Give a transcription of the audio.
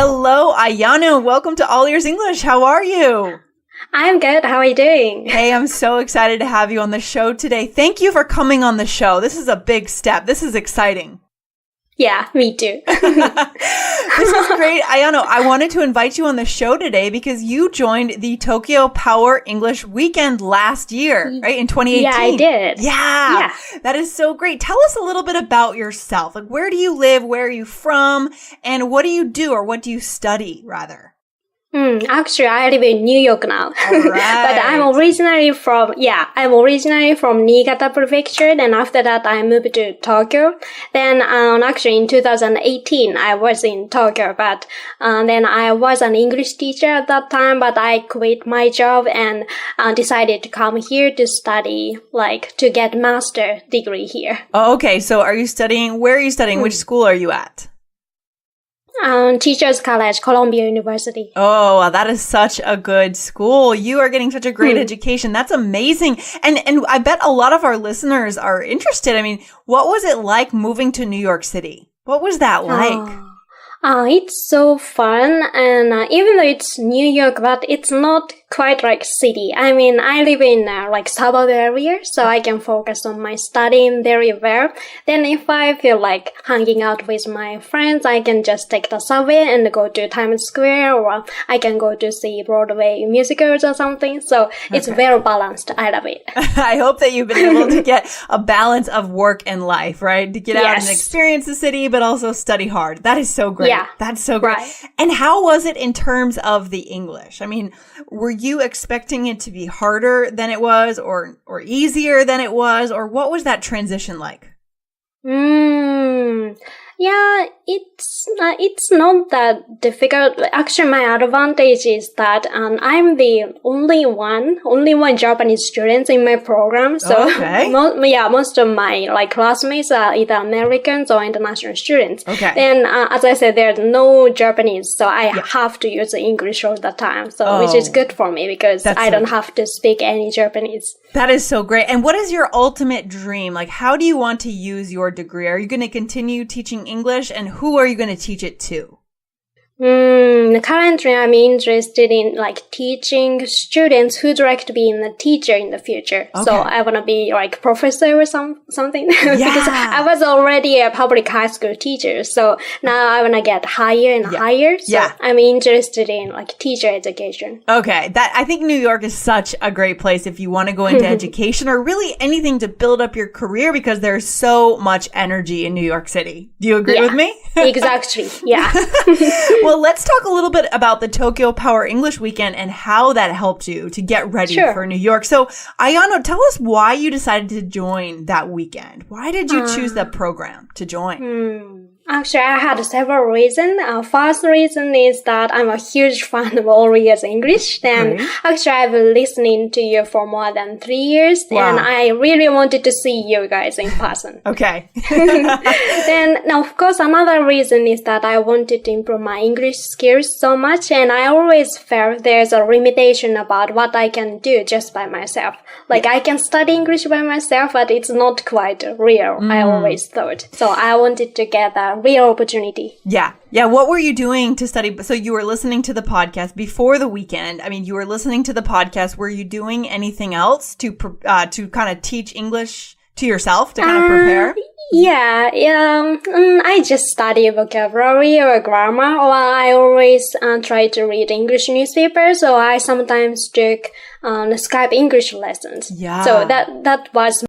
Hello, Ayano. Welcome to All Ears English. How are you? I'm good. How are you doing? Hey, I'm so excited to have you on the show today. Thank you for coming on the show. This is a big step. This is exciting. Yeah, me too. This is great. Ayano, I wanted to invite you on the show today because you joined the Tokyo Power English Weekend last year, right? In 2018. Yeah, I did. Yeah. That is so great. Tell us a little bit about yourself. Like, where do you live? Where are you from? And what do you do, or what do you study, rather? Actually, I live in New York now. All right. But I'm originally from Niigata Prefecture. Then after that, I moved to Tokyo. Then, actually in 2018, I was in Tokyo, but, then I was an English teacher at that time, but I quit my job and, decided to come here to study, to get master degree here. Oh, okay. So where are you studying? Which school are you at? Teachers College, Columbia University. Oh, wow, that is such a good school. You are getting such a great education. That's amazing. And I bet a lot of our listeners are interested. I mean, what was it like moving to New York City? What was that like? It's so fun, and even though it's New York, but it's not quite like city. I mean, I live in suburb area, so I can focus on my studying very well. Then if I feel like hanging out with my friends, I can just take the subway and go to Times Square, or I can go to see Broadway musicals or something. So it's very balanced. I love it. I hope that you've been able to get a balance of work and life, right? To get out and experience the city, but also study hard. That is so great. Yeah. That's so great. Right. And how was it in terms of the English? I mean, were you expecting it to be harder than it was, or easier than it was, or what was that transition like? Yeah, it's not that difficult. Actually, my advantage is that I'm the only one Japanese student in my program. So most of my classmates are either Americans or international students. Okay. Then as I said, there's no Japanese, so I have to use English all the time. So which is good for me because I don't have to speak any Japanese. That is so great. And what is your ultimate dream? Like, how do you want to use your degree? Are you going to continue teaching English, and who are you going to teach it to? Currently, I'm interested in teaching students who'd like to be a teacher in the future. Okay. So I want to be professor or something because I was already a public high school teacher. So now I want to get higher and higher. So I'm interested in teacher education. Okay. I think New York is such a great place if you want to go into education or really anything to build up your career, because there's so much energy in New York City. Do you agree with me? Exactly. Yeah. Well, let's talk a little bit about the Tokyo Power English Weekend and how that helped you to get ready for New York. So, Ayano, tell us why you decided to join that weekend. Why did you choose that program to join? Actually, I had several reasons. First reason is that I'm a huge fan of All Ears English. Then, actually, I've been listening to you for more than 3 years, and I really wanted to see you guys in person. Okay. Then, now, of course, another reason is that I wanted to improve my English skills so much, and I always felt there's a limitation about what I can do just by myself. I can study English by myself, but it's not quite real, I always thought. So I wanted to get a real opportunity. Yeah. What were you doing to study? So you were listening to the podcast before the weekend. I mean, you were listening to the podcast. Were you doing anything else to kind of teach English to yourself, to kind of prepare? I just study vocabulary or grammar, or I always try to read English newspapers, or I sometimes took Skype English lessons. Yeah. So that was